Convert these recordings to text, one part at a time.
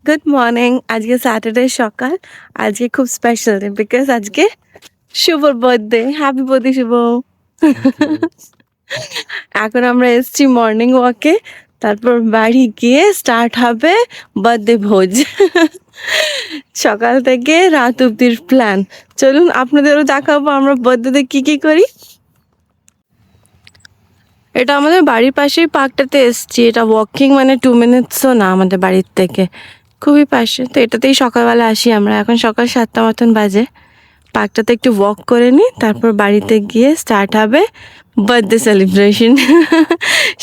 Good morning. আজকে Saturday সকাল। আজকে খুব স্পেশাল ডে বিকজ আজকে শুভর বার্থডে। হ্যাপি বার্থডে শুভ। এখন আমরা এসছি মর্নিং ওয়াকে, তারপর বাড়ি গিয়ে স্টার্ট হবে বার্থডে ভোজ। সকাল থেকে রাত অব্দির প্ল্যান। চলুন আপনাদেরও দেখাবো আমরা বার্থডেতে কি কি করি। এটা আমাদের বাড়ির পাশেই পার্কটাতে এসছি। এটা ওয়াকিং মানে 2 মিনিটসও না আমাদের বাড়ির থেকে, খুবই পাশে। তো এটাতেই সকালবেলা আসি আমরা। এখন সকাল 7টা মতন বাজে। পার্কটাতে একটু ওয়াক করে নিই, তারপর বাড়িতে গিয়ে স্টার্ট হবে বার্থডে সেলিব্রেশন।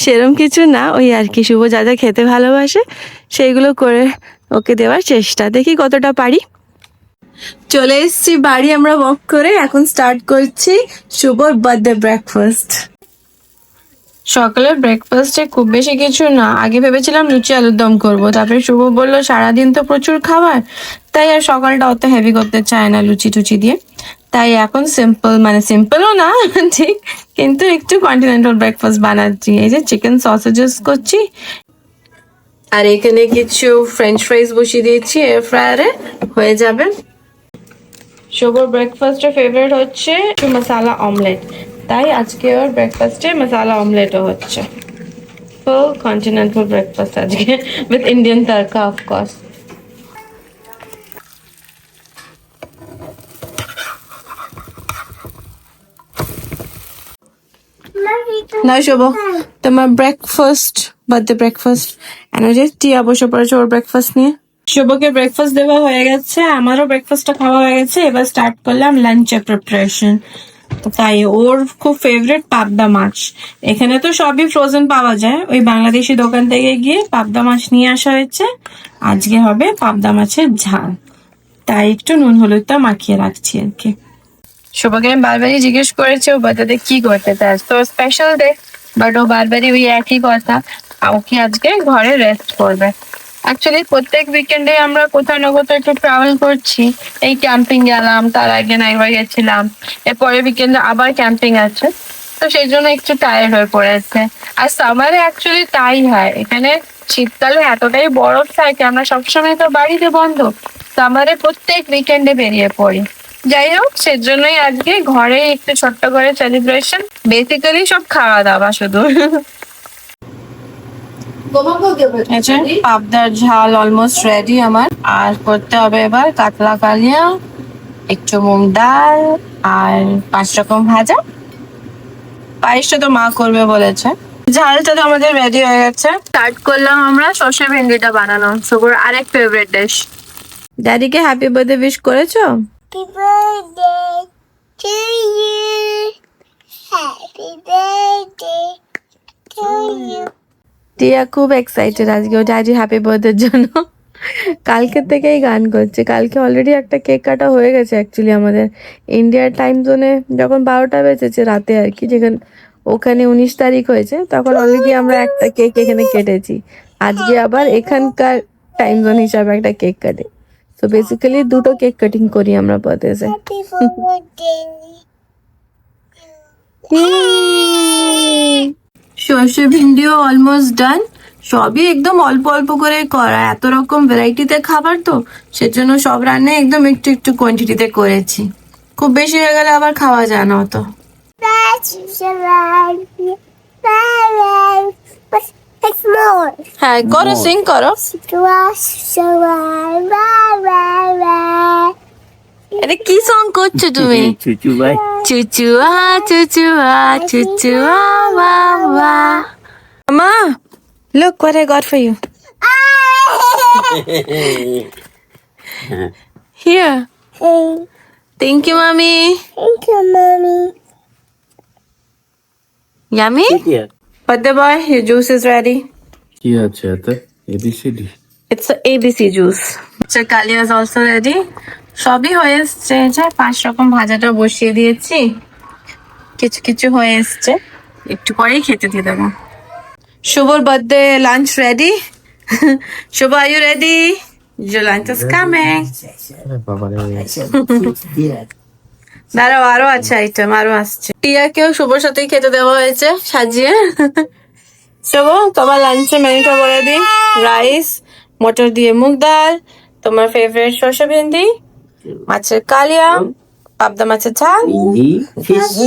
সেরম কিছু না, ওই আর কি শুভ যা যা খেতে ভালোবাসে সেইগুলো করে ওকে দেওয়ার চেষ্টা, দেখি কতটা পারি। চলে এসছি বাড়ি আমরা ওয়াক করে। এখন স্টার্ট করছি শুভর বার্থডে ব্রেকফাস্ট। সকালের ব্রেকফাস্টে খুব বেশি কিছু না। আগে ভেবেছিলাম লুচি আলুর দম করবো, তারপরে শুভ বললো সারাদিন তো প্রচুর খাবার, তাই আর সকালটা অত হেভি করতে চায় না লুচি টুচি দিয়ে। তাই এখন সিম্পল, মানে সিম্পলও না ঠিক, কিন্তু একটু কন্টিনেন্টাল ব্রেকফাস্ট বানাচ্ছি। এই যে চিকেন সসেজেস করছি, আর এখানে কিছু ফ্রেঞ্চ ফ্রাইজ বসিয়ে দিয়েছি এয়ার ফ্রায়ারে, হয়ে যাবে। শুভর ব্রেকফাস্টের ফেভারিট হচ্ছে মশালা অমলেট, তাই আজকে ওর ব্রেকফাস্টে মশালা অমলেটও হচ্ছে। ফুল কন্টিনেন্টাল ব্রেকফাস্ট আজকে, উইথ ইন্ডিয়ান তড়কা অফকোর্স। না শুভ, তোমার ব্রেকফাস্ট, বার্থডে ব্রেকফাস্ট। এনার্জি টিয়া বসে পড়েছে ওর ব্রেকফাস্ট নিয়ে। শুভকে ব্রেকফাস্ট দেওয়া হয়ে গেছে, আমারও ব্রেকফাস্টটা খাওয়া হয়ে গেছে। এবার স্টার্ট করলাম লাঞ্চের প্রিপারেশন। তাই ওর খুব ফেভারিট পাবদা মাছ। এখানে তো সবই ফ্রোজেন পাওয়া যায়, ওই বাংলাদেশি দোকান থেকে গিয়ে পাবদা মাছ নিয়ে আসা হয়েছে। আজকে হবে পাবদা মাছের ঝাল, তাই একটু নুন হলুদটা মাখিয়ে রাখছি আর কি। শুভকে আমি বারবারই জিজ্ঞেস করেছি ও বার্থডে কি করতে চাস, তো স্পেশাল ডে, বাট ও বারবারই ওই একই কথা, ও কি আজকে ঘরে রেস্ট করবে। অ্যাকচুয়ালি প্রত্যেক উইকেন্ডে আমরা কোথাও না কোথাও একটু ট্রাভেল করছি। এই ক্যাম্পিং গেলাম, তার আগে না একবার গেছিলাম, এরপরে উইকেন্ডে আবার ক্যাম্পিং আছে, তো সেই জন্য একটু টায়ার্ড হয়ে পড়েছে। আর সামারে অ্যাকচুয়ালি তাই হয়, এখানে শীতকালে এতটাই বরফ থাকে, আমরা সবসময় তো বাড়িতে বন্ধ, সামারে প্রত্যেক উইকেন্ডে বেরিয়ে পড়ি। যাই হোক, সেজন্যই আজকে ঘরে একটু ছোট্ট করে সেলিব্রেশন, বেসিক্যালি সব খাওয়া দাওয়া শুধু। পাবদার ঝাল অলমোস্ট রেডি আমার, আর করতে হবে এবার কাতলা কালিয়া, একটু মুগ ডাল, আর 5 রকম ভাজা। পায়েসটা তো মা করবে বলেছে। ঝালটা তো আমাদের রেডি হয়ে গেছে। স্টার্ট করলাম আমরা সর্ষে ভেন্ডিটা বানানো, শুভর আরেক ফেভারিট ডিশ। ড্যাডিকে হ্যাপি বার্থডে উইশ করেছো? Happy birthday to you. Happy birthday to you. টিয়া খুব এক্সাইটেড আজকে ও ড্যাডি হ্যাপি বার্থডের জন্য। কালকে থেকেই গান করছে। কালকে অলরেডি একটা কেক কাটা হয়ে গেছে অ্যাকচুয়ালি আমাদের ইন্ডিয়ার টাইম জোনে, যখন 12টা বেজেছে রাতে আর কি, যেখানে ওখানে 19 তারিখ হয়েছে, তখন অলরেডি আমরা একটা কেক এখানে কেটেছি। আজকে আবার এখানকার টাইম জোন হিসাবে একটা কেক কাটে। তো বেসিক্যালি দুটো কেক কাটিং করি আমরা বার্থডেতে। Happy birthday. সর্ষে ভিন্ডিও অলমোস্ট ডান। সবই একদম অল্প অল্প করে করা, এত রকম ভ্যারাইটিতে খাবার তো সেজন্য সব রান্না একদম একটু একটু কোয়ান্টিটিতে করেছি। খুব বেশি হয়ে গেলে আবার খাওয়া যায় না অত। It's more. হ্যাঁ করো, সিং করো। এটা কি সং করছো তুমি? Cucu baik. চুচুয়া চুচুয়া চুচুয়া ওয়া ওয়া। মা, look what I got for you. Here. Hey, Thank you, mommy. thank you, mommy. Yummy? Iya. Birthday boy, your juice is ready. কি আছে এতে? ABCD. It's a ABC juice. Kalia is also ready. সবই হয়ে এসছে, যে 5 রকম ভাজাটা বসিয়ে দিয়েছি, কিছু কিছু হয়ে এসছে, একটু পরেই খেতে দিয়ে দেবো। শুভর birthday lunch ready. Shubho, are you ready? Your lunch is coming. বাবারে। দাঁড়াও, আরো আছে আইটেম, আরো আসছে। টিয়াকেও শুভর সাথেই খেতে দেওয়া হয়েছে সাজিয়ে। শুভ, তোমার লাঞ্চে মেনুটা বলে দিই। রাইস, মটর দিয়ে মুগ ডাল, তোমার ফেভারিট সরষে ভেন্ডি, মাছের কালিয়া, পাবদা মাছের ঝাল,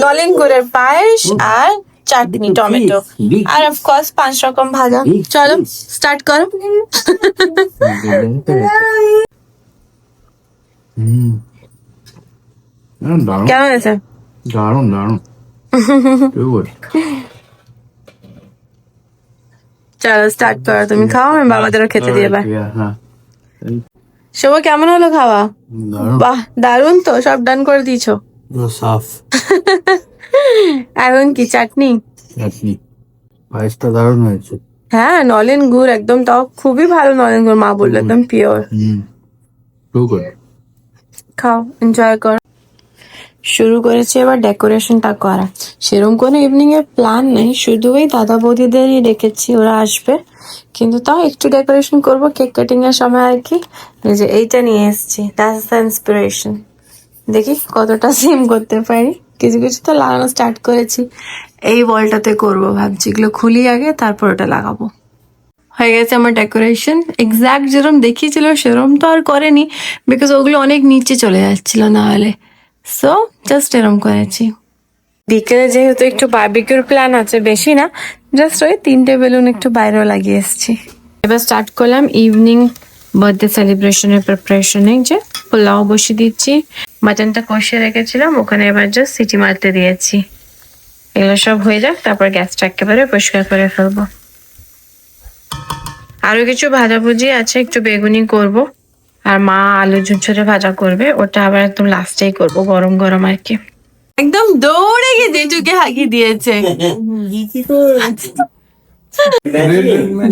নলেন গুড়ের পায়েস আর চাটনি টমেটো, আর অফকোর্স 5 রকম ভাজা। চলো স্টার্ট করো। কেমন আছে? দারুণ দারুণ। চলো স্টার্ট করো, তুমি খাও, আমি বাবাদেরও খেতে দিয়ে এবার। হ্যাঁ শুভ কেমন হলো খাওয়া? দারুণ। বাহ দারুণ তো, সব ডান করে দিয়েছো। সাফ এখন কি চাটনি? চাটনি, পায়েসটা দারুণ হয়েছে। হ্যাঁ নলেন গুড় একদম, তাও খুবই ভালো নলেন গুড়, মা বললো একদম পিওর। Too good. খাও, এনজয় করো। শুরু করেছি এবার ডেকোরেশনটা করা। সেরকম কোনো ইভিনিং এর প্ল্যান নেই, শুধু ওই দাদা বৌদিদেরই রেখেছি, ওরা আসবে। কিন্তু তাও একটু ডেকোরেশন করব কেক কাটিং এর সময় আর কি। এই যে এইটা নিয়ে এসেছি, দ্যাটস দ্য ইন্সপিরেশন। দেখি কতটা সেম করতে পারি। কিছু কিছু তো লাগানো স্টার্ট করেছি, এই বলটাতে করব ভাবছি। এগুলো খুলি আগে, তারপর ওটা লাগাবো। হয়ে গেছে আমার ডেকোরেশন, এক্সাক্ট যেরকম দেখিয়েছিল সেরকম তো আর করেনি, বিকজ ওগুলো অনেক নিচে চলে যাচ্ছিল না হলে। সো জাস্ট এরম করেছি। বিকেলে যেহেতু একটু বারবিকিউর প্ল্যান আছে, বেশি না, জাস্ট ওই 3টে বেলুন একটু বাইরেও লাগিয়ে এসেছি। এবার স্টার্ট করলাম ইভিনিং বার্থডে সেলিব্রেশনের প্রিপারেশনে। যে পোলাও বসিয়ে দিচ্ছি, মাটনটা কষিয়ে রেখেছিলাম, ওখানে এবার জাস্ট সিটি মারতে দিয়েছি। এগুলো সব হয়ে যাক, তারপর গ্যাসটা একেবারে পরিষ্কার করে ফেলবো। আরো কিছু ভাজাভুজি আছে, একটু বেগুনি করব, আর মা আলু ঝুরঝুরে ভাজা করবে, ওটা আবার একদম লাস্টেই করব, গরম গরম আর কি। একদম দৌড়ে গিয়ে জেঠুকে হাগি দিয়েছে।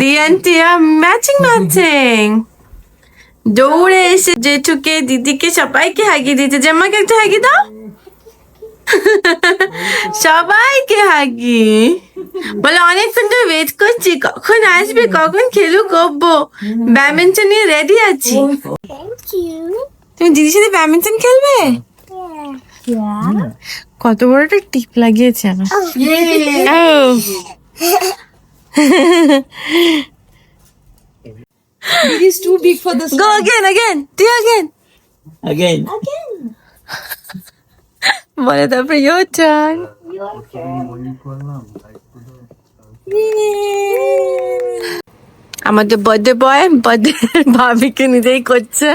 দিয়ান টিয়া ম্যাচিং ম্যাচিং দৌড়ে এসে জেঠুকে, দিদিকে, সবাইকে হাগি দিয়েছে। জামাকে একটা হাগি দাও, সবাইকে হাগি। বলে অনেকক্ষণ ধরে ওয়েট করছি, কখন আসবে, কখন খেলু করবো, ব্যাডমিন্টন নিয়ে রেডি আছি। Thank you. তুমি দিদির সাথে ব্যাডমিন্টন খেলবে? Yeah. কত বড় একটা টিপ লাগিয়েছে আমার। Oh. It is too big for the Go again, do again. Again. বলে তারপরে your turn. আমাদের বার্থডে বয় বার্থডে ভাবিকে নিজেই করছে।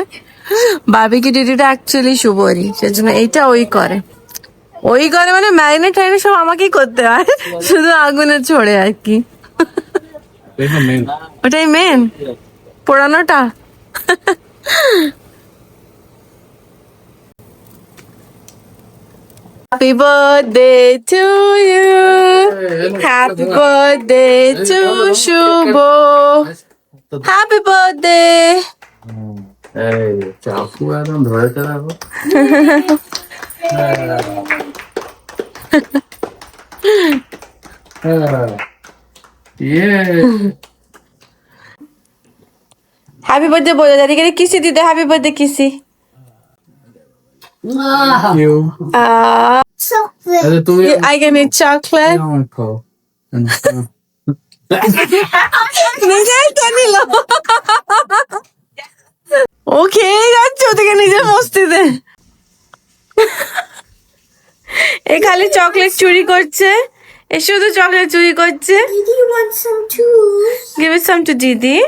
ভাবিকে ডিউটিটা অ্যাকচুয়ালি শুভরই, সেজন্য এইটা ওই করে মানে ম্যারিনেট ট্যারিনেট সব আমাকেই করতে হয়, শুধু আগুনে ছড়ে আর কি। ওটাই main, পোড়ানোটা। Happy birthday to you. Happy birthday to Shubho. Happy birthday. এই চাকু একদম ধরেতে রাখো। Happy birthday বলে দাদিকে কিসি দিতে, হ্যাপি বার্থডে কিসি। Chocolate. তুমি I can eat chocolate. আমার খাও। নিজেরটা নিল, ও খেয়ে যাচ্ছে ওদিকে নিজের মস্তিতে। এ খালি চকলেট চুরি করছে, এ শুধু চকলেট চুরি করছে। Did you want some too? Give it some to Didi.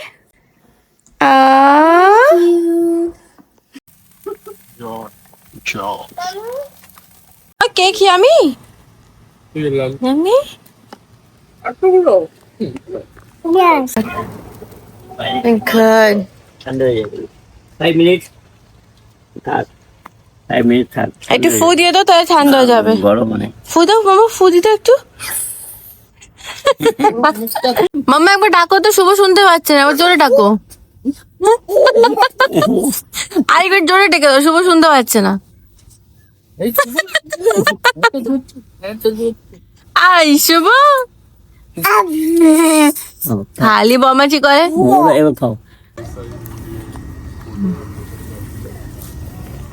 Cake yummy? Yummy? Yes. Good. ঠান্ডা হয়ে যাবে 5 মিনিট থাক 5 মিনিট থাক একটু ফু দিয়ে দাও, তাহলে ঠান্ডা হয়ে যাবে। গরম মানে ফু দাও মামা, ফু দিতে একটু। মাম্মা একবার ডাকো তো, শুভ শুনতে পাচ্ছে না, একবার জোরে ডাকো। আরেকবার জোরে ডেকে দাও, শুভ শুনতে পাচ্ছে না। আই শুভ খালি বমাচি করে। এবার খাও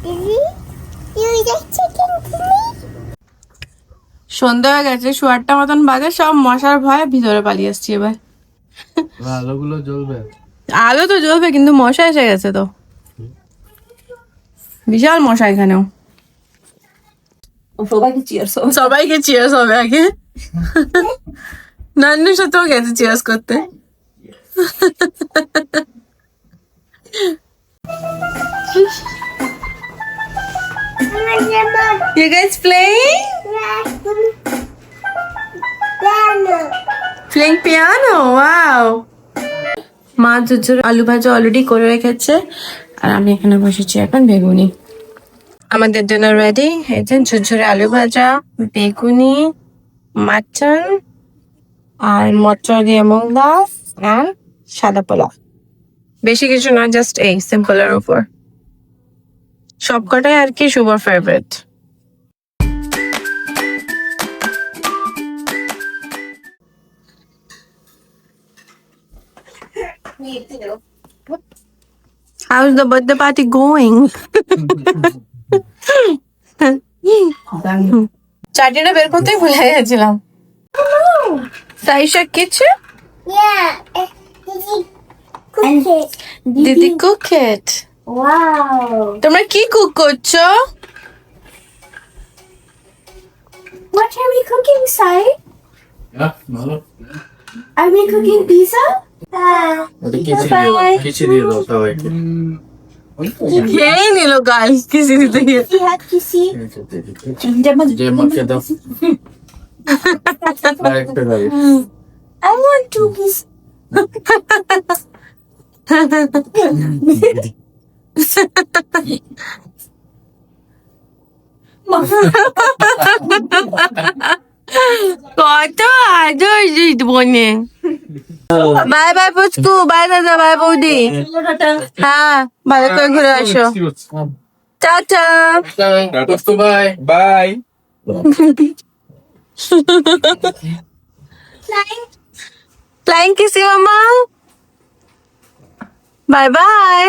Did you eat chicken to me? সন্ধ্যা হয়ে গেছে, 8:30 মতন বাজে, সব মশার ভয়ে ভিতরে পালিয়ে এসছি এবার। আলোগুলো জ্বলবে। আলো তো জ্বলবে, কিন্তু মশা এসে গেছে তো, বিশাল মশা এখানেও। সবাইকে চিয়ার্স সবাইকে চিয়ার্স হবে আগে। নান্নুর সাথেও গেছে চিয়ার্স করতে। You guys playing? Playing piano? Wow! মা ঝুরঝুর আলু ভাজা অলরেডি করে রেখেছে, আর আমি এখানে বসেছি এখন বেগুনি। আমাদের ডিনার রেডি। এই যে ঝুরঝুরে আলু ভাজা, বেগুনি, মাটন, আর মটর দিয়ে মুগ ডাল, আর সাদা পোলাও। বেশি কিছু না, জাস্ট এই সিম্পলের উপর। সবকটাই আর কি শুভর favourite. How's the birthday party going? চাটনিটা বের করতেই ভুলে গেছিলাম। সাইশা কিছু Yeah. Did you cook it? দিদি কুক ইট। Wow. তোমরা কি কুক করছো? What are we cooking, Sai? Yeah, no. Are we cooking pizza? ওটা কিছু দিয়ে দাও সবাইকে। খেয়ে নিল গাল কিসি দিতে গিয়ে। You had kissy. যে মাকে দাও। আরেকটা দাও। I want two pieces. কত আদর বনে। বাই বাই পুচকু, বাই দাদা, বাই বৌদি। হ্যাঁ, ভালো করে ঘুরে আসো। টাটা। Bye bye. ফ্লাইং কিসি মামা। Bye bye.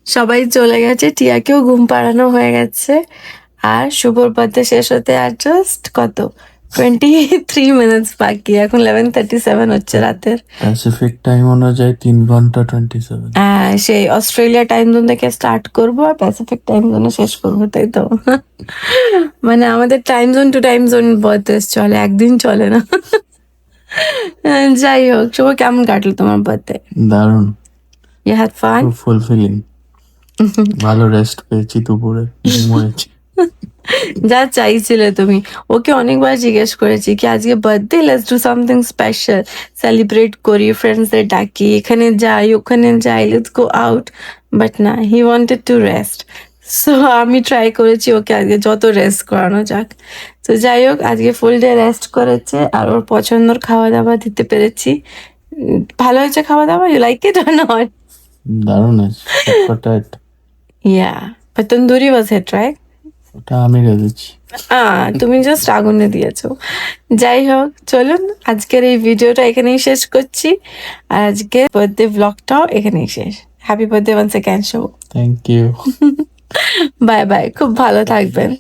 সবাই চলে গেছে, টিয়াকেও ঘুম পাড়ানো হয়ে গেছে, আর শুভর বার্থডে শেষ হতে আর জাস্ট কত 23 মিনিটস বাকি। এখন 11:37 হচ্ছে রাতের। প্যাসিফিক টাইম অনুযায়ী 3 ঘন্টা 27। সেই অস্ট্রেলিয়া টাইম জোন থেকে স্টার্ট করবো আর প্যাসিফিক টাইম জোনে শেষ করবো, তাই তো? মানে আমাদের time zone to time zone birthday চলে, একদিন চলে না। যাই হোক, শুভ কেমন কাটলো তোমার বার্থডে? দারুণ, ইউ হ্যাড ফান? খুব ফুলফিলিং। ভালো রেস্ট পেয়েছি, দুপুরে ঘুমিয়েছি। যা চাইছিলে তুমি। ওকে অনেকবার জিজ্ঞেস করেছি কি আজকে birthday, let's do something special, celebrate করি, ফ্রেন্ডসদের ডাকি, এখানে যাই ওখানে যাই, লেটস গো আউট, বাট না, he wanted to rest. So আমি ট্রাই করেছি ওকে আজকে যত রেস্ট করানো যাক। তো যাই হোক, আজকে ফুল ডে রেস্ট করেছে, আর ওর পছন্দর খাওয়া দাওয়া দিতে পেরেছি। ভালো হয়েছে খাওয়া দাওয়া? You like it or not? দারুণ আছে, চটপটাট। Yeah, but tandoori was it right? ওটা আমি রেঁধেছি। তুমি জাস্ট আগুনে দিয়েছো। যাই হোক, চলুন আজকের এই ভিডিওটা এখানেই শেষ করছি, আর আজকে বার্থডে ব্লগটাও এখানেই শেষ। Happy birthday once again Shubho. Thank you. Bye bye, খুব ভালো থাকবেন।